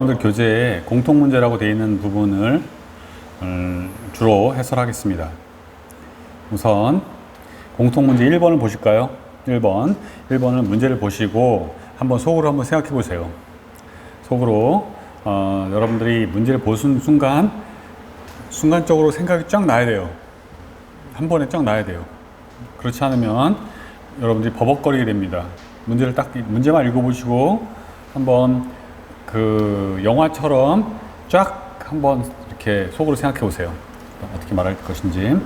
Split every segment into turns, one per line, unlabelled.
여러분들 교재에 공통문제라고 되어 있는 부분을 주로 해설하겠습니다. 우선 공통문제 1번을 보실까요? 1번을 문제를 보시고 한번 속으로 한번 생각해 보세요. 속으로 여러분들이 문제를 보는 순간적으로 생각이 쫙 나야 돼요. 한 번에 쫙 나야 돼요. 그렇지 않으면 여러분들이 버벅거리게 됩니다. 문제만 읽어보시고 한번 그 영화처럼 쫙 한번 이렇게 속으로 생각해 보세요. 어떻게 말할 것인지.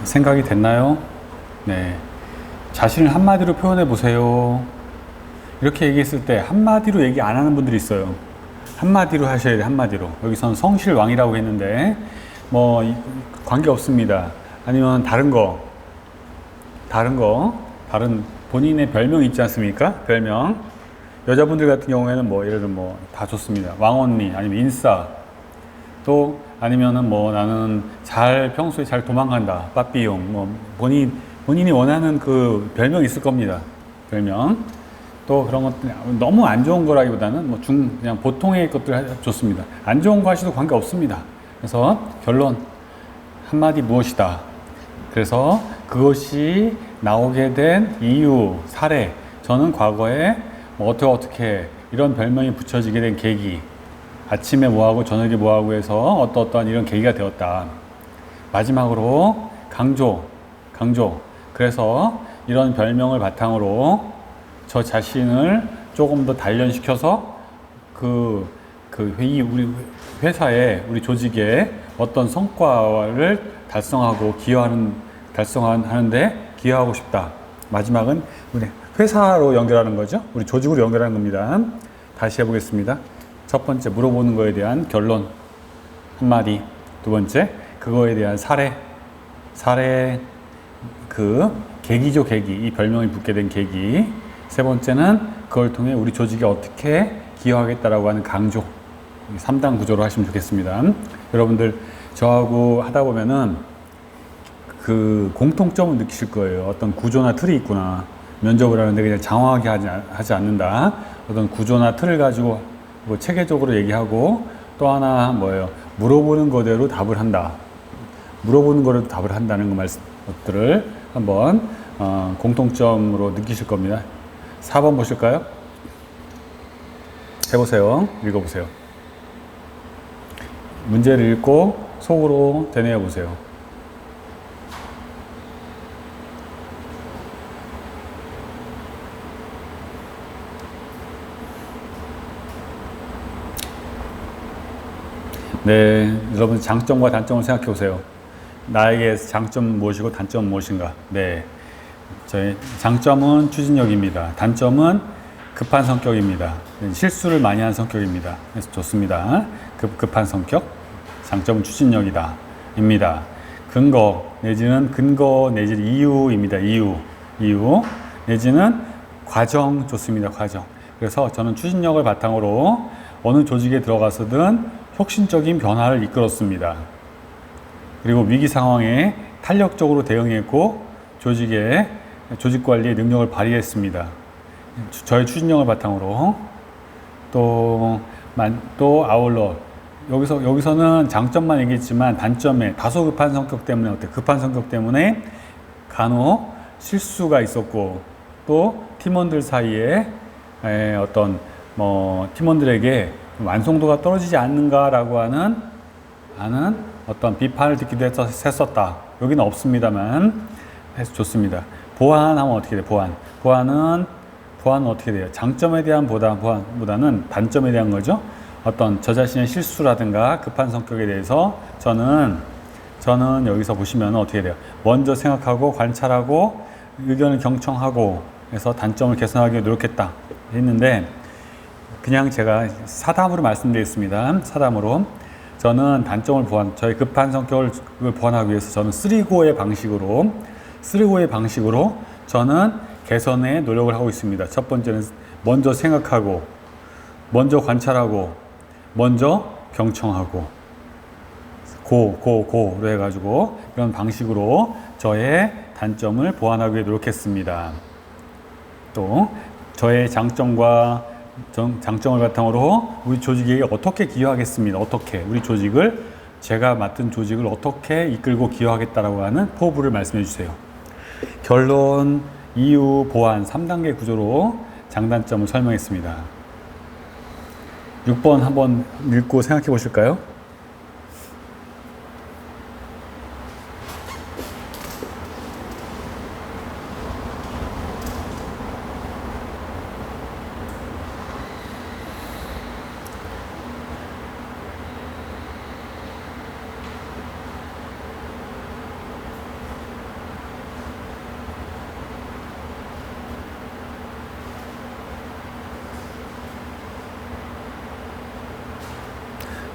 생각이 됐나요? 네. 자신을 한마디로 표현해 보세요. 이렇게 얘기했을 때 한마디로 얘기 안 하는 분들이 있어요. 한마디로 하셔야 돼요. 한마디로. 여기서는 성실왕이라고 했는데 뭐 관계 없습니다. 아니면 다른 본인의 별명이 있지 않습니까? 별명. 여자분들 같은 경우에는 뭐 예를 들면 뭐 다 좋습니다. 왕언니 아니면 인싸, 또 아니면은 뭐 나는 평소에 잘 도망간다. 빠삐용. 뭐 본인이 원하는 그 별명이 있을 겁니다. 별명. 또 그런 것들 너무 안 좋은 거라기보다는 뭐 그냥 보통의 것들 좋습니다. 안 좋은 거 하셔도 관계 없습니다. 그래서 결론 한마디 무엇이다. 그래서 그것이 나오게 된 이유, 사례. 저는 과거에 뭐 어떻게 이런 별명이 붙여지게 된 계기. 아침에 뭐하고 저녁에 뭐하고 해서 어떠한 이런 계기가 되었다. 마지막으로 강조. 그래서 이런 별명을 바탕으로 저 자신을 조금 더 단련시켜서 우리 회사에, 우리 조직에 어떤 성과를 달성하는데 기여하고 싶다. 마지막은 우리 회사로 연결하는 거죠. 우리 조직으로 연결하는 겁니다. 다시 해보겠습니다. 첫 번째, 물어보는 거에 대한 결론 한마디. 두 번째, 그거에 대한 사례, 계기죠, 계기. 이 별명이 붙게 된 계기. 세 번째는 그걸 통해 우리 조직에 어떻게 기여하겠다라고 하는 강조. 3단 구조로 하시면 좋겠습니다. 여러분들 저하고 하다 보면은 그 공통점을 느끼실 거예요. 어떤 구조나 틀이 있구나. 면접을 하는데 그냥 장황하게 하지 않는다. 어떤 구조나 틀을 가지고 뭐 체계적으로 얘기하고, 또 하나 뭐예요? 물어보는 거대로 답을 한다. 물어보는 거로 답을 한다는 것들을 한번 공통점으로 느끼실 겁니다. 4번 보실까요? 해보세요. 읽어보세요. 문제를 읽고 속으로 되뇌어 보세요. 네, 여러분 장점과 단점을 생각해 보세요. 나에게 장점은 무엇이고 단점은 무엇인가? 네, 저희 장점은 추진력입니다. 단점은 급한 성격입니다. 실수를 많이 하는 성격입니다. 그래서 좋습니다. 급한 성격. 장점은 추진력이다. 입니다. 근거 내지는 이유입니다. 이유 내지는 과정 좋습니다. 과정. 그래서 저는 추진력을 바탕으로 어느 조직에 들어가서든 혁신적인 변화를 이끌었습니다. 그리고 위기 상황에 탄력적으로 대응했고 조직 관리의 능력을 발휘했습니다. 저의 추진력을 바탕으로 또 아울러 여기서는 장점만 얘기했지만 단점에 다소 급한 성격 때문에 간혹 실수가 있었고, 또 팀원들 사이에 팀원들에게 완성도가 떨어지지 않는가라고 하는 어떤 비판을 듣기도 했었다. 여기는 없습니다만 해서 좋습니다. 보완하면 어떻게 돼요? 보완은 어떻게 돼요? 장점에 대한 보완보다는 단점에 대한 거죠. 어떤 저 자신의 실수라든가 급한 성격에 대해서 저는 여기서 보시면 어떻게 돼요? 먼저 생각하고 관찰하고 의견을 경청하고 해서 단점을 개선하기 위해 노력했다 했는데, 그냥 제가 사담으로 말씀드리겠습니다. 사담으로. 저는 저의 급한 성격을 보완하기 위해서 저는 쓰리고의 방식으로 저는 개선에 노력을 하고 있습니다. 첫 번째는 먼저 생각하고, 먼저 관찰하고, 먼저 경청하고, 고로 해가지고 이런 방식으로 저의 단점을 보완하기 위해 노력했습니다. 또 저의 장점과 장점을 바탕으로 우리 조직에게 어떻게 기여하겠습니다. 어떻게 우리 조직을 제가 맡은 조직을 어떻게 이끌고 기여하겠다라고 하는 포부를 말씀해 주세요. 결론, 이유, 보완 3단계 구조로 장단점을 설명했습니다. 6번 한번 읽고 생각해 보실까요?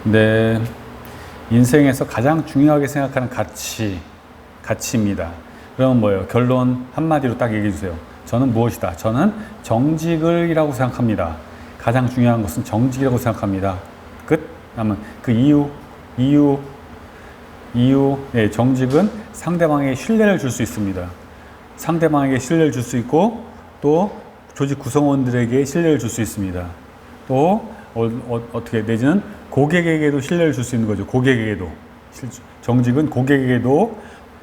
네, 인생에서 가장 중요하게 생각하는 가치입니다. 그러면 뭐예요? 결론 한마디로 딱 얘기해 주세요. 저는 무엇이다? 저는 정직을이라고 생각합니다. 가장 중요한 것은 정직이라고 생각합니다. 끝? 그러면 그 이유, 예, 정직은 상대방에게 신뢰를 줄 수 있습니다. 상대방에게 신뢰를 줄 수 있고, 또 조직 구성원들에게 신뢰를 줄 수 있습니다. 또 어떻게 내지는 고객에게도 신뢰를 줄 수 있는 거죠. 고객에게도. 정직은 고객에게도,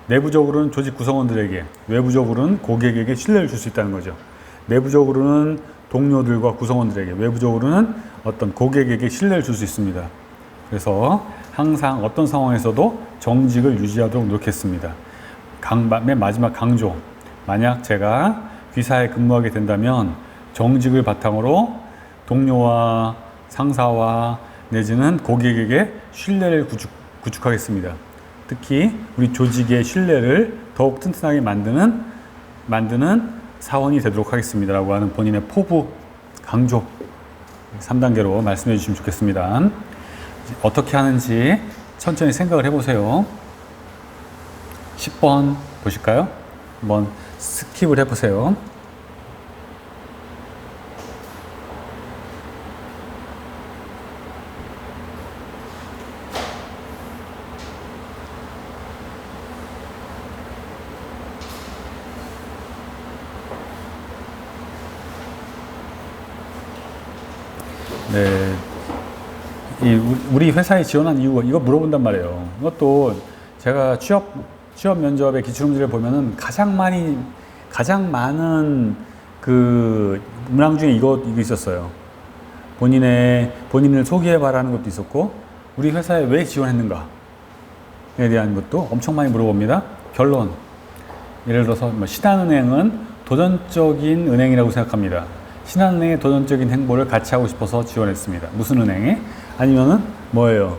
내부적으로는 조직 구성원들에게, 외부적으로는 고객에게 신뢰를 줄 수 있다는 거죠. 내부적으로는 동료들과 구성원들에게, 외부적으로는 어떤 고객에게 신뢰를 줄 수 있습니다. 그래서 항상 어떤 상황에서도 정직을 유지하도록 노력했습니다. 맨 마지막 강조. 만약 제가 귀사에 근무하게 된다면 정직을 바탕으로 동료와 상사와 내지는 고객에게 신뢰를 구축하겠습니다. 특히 우리 조직의 신뢰를 더욱 튼튼하게 만드는 사원이 되도록 하겠습니다. 라고 하는 본인의 포부, 강조 3단계로 말씀해 주시면 좋겠습니다. 어떻게 하는지 천천히 생각을 해보세요. 10번 보실까요? 한번 스킵을 해보세요. 네, 우리 회사에 지원한 이유가 이거 물어본단 말이에요. 이것도 제가 취업 면접의 기출문제를 보면은 가장 많은 그 문항 중에 이거 있었어요. 본인을 소개해봐라는 것도 있었고, 우리 회사에 왜 지원했는가에 대한 것도 엄청 많이 물어봅니다. 결론. 예를 들어서 신한은행은 도전적인 은행이라고 생각합니다. 신한은행의 도전적인 행보를 같이 하고 싶어서 지원했습니다. 무슨 은행에? 아니면은 뭐예요?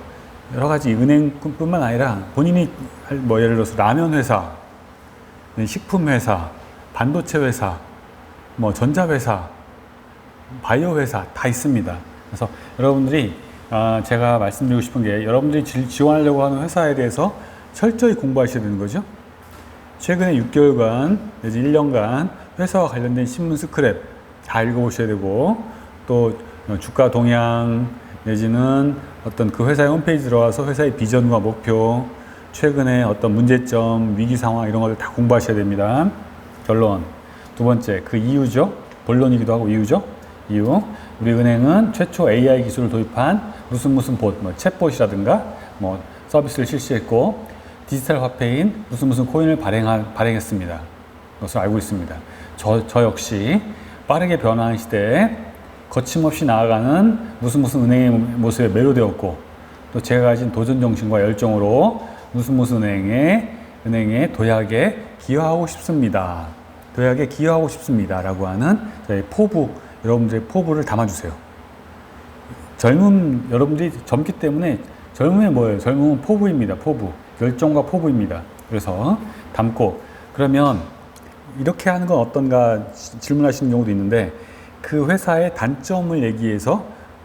여러 가지 은행뿐만 아니라 본인이 예를 들어서 라면 회사, 식품 회사, 반도체 회사, 전자 회사, 바이오 회사 다 있습니다. 그래서 여러분들이 제가 말씀드리고 싶은 게, 여러분들이 지원하려고 하는 회사에 대해서 철저히 공부하셔야 되는 거죠. 최근에 6개월간 내지 1년간 회사와 관련된 신문 스크랩 다 읽어보셔야 되고, 또 주가 동향 내지는 어떤 그 회사의 홈페이지 들어와서 회사의 비전과 목표, 최근에 어떤 문제점, 위기 상황 이런 것들 다 공부하셔야 됩니다. 결론. 두 번째, 그 이유죠. 본론이기도 하고 이유죠. 이유. 우리 은행은 최초 AI 기술을 도입한 무슨 봇, 챗봇이라든가 서비스를 실시했고, 디지털 화폐인 무슨 코인을 발행했습니다. 그것을 알고 있습니다. 저 역시 빠르게 변화하는 시대에 거침없이 나아가는 무슨 은행의 모습에 매료되었고, 또 제가 가진 도전 정신과 열정으로 무슨 은행의 도약에 기여하고 싶습니다. 도약에 기여하고 싶습니다. 라고 하는 저희 포부, 여러분들의 포부를 담아주세요. 여러분들이 젊기 때문에, 젊음이 뭐예요? 젊음은 포부입니다. 포부. 열정과 포부입니다. 그래서 담고, 그러면 이렇게 하는 건 어떤가 질문하시는 경우도 있는데, 그 회사의 단점을 얘기해서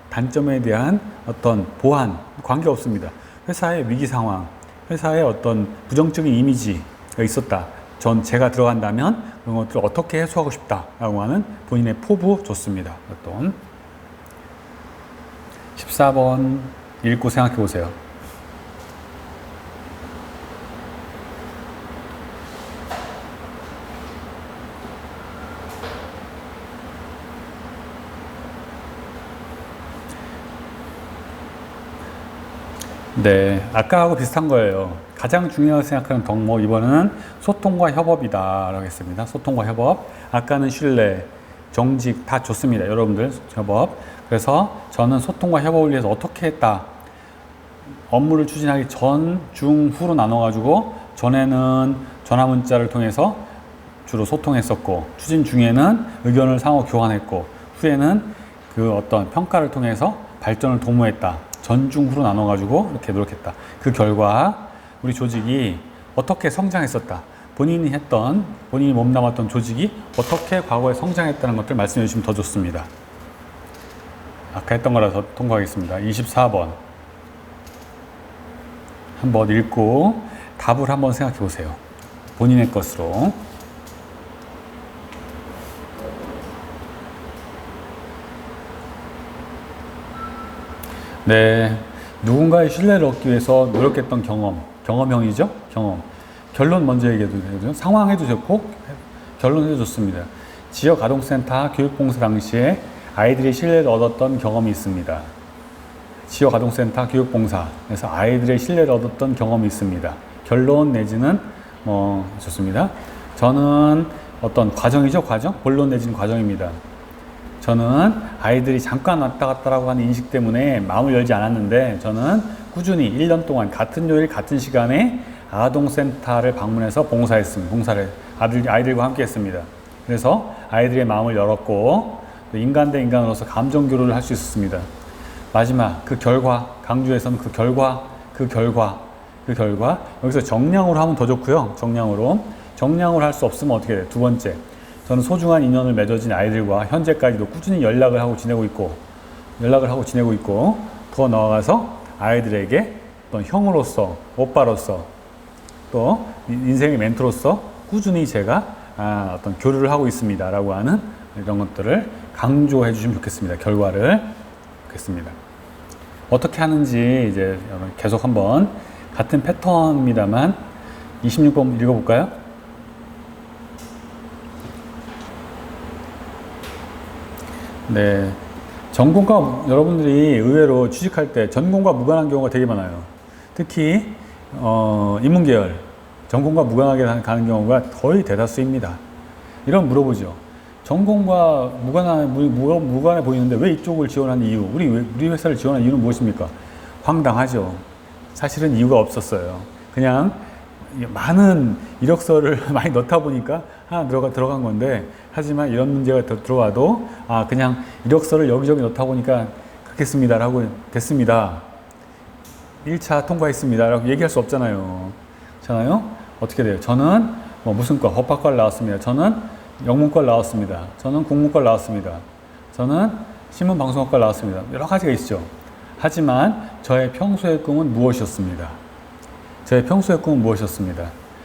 단점에 대한 어떤 보완, 관계없습니다. 회사의 위기 상황, 회사의 어떤 부정적인 이미지가 있었다. 제가 들어간다면 그런 것들을 어떻게 해소하고 싶다라고 하는 본인의 포부 좋습니다. 어떤 14번 읽고 생각해 보세요. 네, 아까하고 비슷한 거예요. 가장 중요하게 생각하는 덕목, 이번에는 소통과 협업이다 라고 했습니다. 소통과 협업. 아까는 신뢰, 정직 다 좋습니다. 여러분들 협업. 그래서 저는 소통과 협업을 위해서 어떻게 했다. 업무를 추진하기 전, 중, 후로 나눠가지고 전에는 전화 문자를 통해서 주로 소통했었고, 추진 중에는 의견을 상호 교환했고, 후에는 그 어떤 평가를 통해서 발전을 도모했다. 전, 중, 후로 나눠가지고 이렇게 노력했다. 그 결과 우리 조직이 어떻게 성장했었다. 본인이 몸담았던 조직이 어떻게 과거에 성장했다는 것들 말씀해 주시면 더 좋습니다. 아까 했던 거라서 통과하겠습니다. 24번. 한번 읽고 답을 한번 생각해 보세요. 본인의 것으로. 네. 누군가의 신뢰를 얻기 위해서 노력했던 경험형이죠? 경험. 결론 먼저 얘기해도 되죠? 상황 해주셨고, 결론 해줬습니다. 지역 아동센터 교육봉사 당시에 아이들이 신뢰를 얻었던 경험이 있습니다. 지역 아동센터 교육봉사에서 아이들의 신뢰를 얻었던 경험이 있습니다. 결론 내지는 좋습니다. 저는 어떤 과정이죠, 과정? 본론 내지는 과정입니다. 저는 아이들이 잠깐 왔다 갔다라고 하는 인식 때문에 마음을 열지 않았는데, 저는 꾸준히 1년 동안 같은 요일 같은 시간에 아동센터를 방문해서 봉사를 아이들과 함께 했습니다. 그래서 아이들의 마음을 열었고, 인간 대 인간으로서 감정 교류를 할 수 있었습니다. 마지막 그 결과, 강조에서는 그 결과 여기서 정량으로 하면 더 좋고요. 정량으로 할 수 없으면 어떻게 돼요? 두 번째, 저는 소중한 인연을 맺어진 아이들과 현재까지도 꾸준히 연락을 하고 지내고 있고, 더 나아가서 아이들에게 어떤 형으로서, 오빠로서, 또 인생의 멘토로서 꾸준히 제가 어떤 교류를 하고 있습니다 라고 하는 이런 것들을 강조해 주시면 좋겠습니다. 결과를 좋겠습니다. 어떻게 하는지 이제 계속 한번 같은 패턴입니다만 26번 읽어볼까요? 네, 전공과 여러분들이 의외로 취직할 때 전공과 무관한 경우가 되게 많아요. 특히 인문계열 전공과 무관하게 가는 경우가 거의 대다수입니다. 이런 물어보죠. 전공과 무관해 보이는데 왜 이쪽을 지원한 이유, 우리 회사를 지원한 이유는 무엇입니까? 황당하죠. 사실은 이유가 없었어요. 그냥 많은 이력서를 많이 넣다 보니까 하나 들어간 건데, 하지만 이런 문제가 들어와도 그냥 이력서를 여기저기 넣다 보니까 그렇겠습니다 라고 됐습니다. 1차 통과했습니다 라고 얘기할 수 없잖아요. 어떻게 돼요? 저는 무슨 과, 법학과를 나왔습니다. 저는 영문과를 나왔습니다. 저는 국문과를 나왔습니다. 저는 신문방송학과를 나왔습니다. 여러 가지가 있죠. 하지만 저의 평소의 꿈은 무엇이었습니다.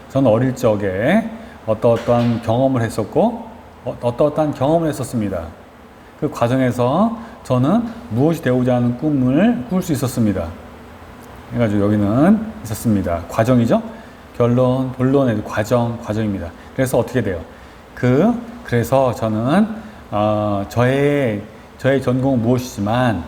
저는 어릴 적에 어떠한 경험을 했었고, 어떠한 경험을 했었습니다. 그 과정에서 저는 무엇이 되고자 하는 꿈을 꾸을 수 있었습니다. 그래가지고 여기는 있었습니다. 과정이죠? 결론, 본론의 과정입니다. 그래서 어떻게 돼요? 그래서 저는, 저의 전공은 무엇이지만,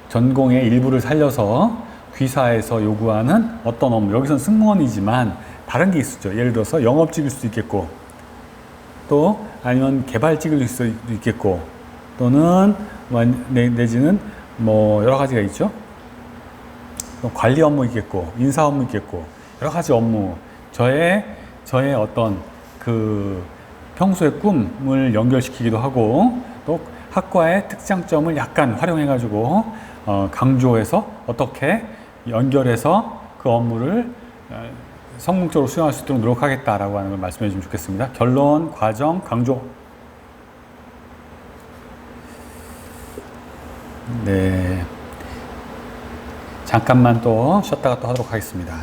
전공의 일부를 살려서 귀사에서 요구하는 어떤 업무, 여기서는 승무원이지만 다른 게 있었죠. 예를 들어서 영업직일 수도 있겠고, 또 아니면 개발직일 수도 있겠고, 또는 내지는 여러 가지가 있죠. 관리 업무 있겠고, 인사 업무 있겠고, 여러 가지 업무, 저의 어떤 그 평소의 꿈을 연결시키기도 하고, 또 학과의 특장점을 약간 활용해가지고 강조해서 어떻게 연결해서 그 업무를 성공적으로 수행할 수 있도록 노력하겠다라고 하는 걸 말씀해 주시면 좋겠습니다. 결론, 과정, 강조. 네. 잠깐만 또 쉬었다가 또 하도록 하겠습니다.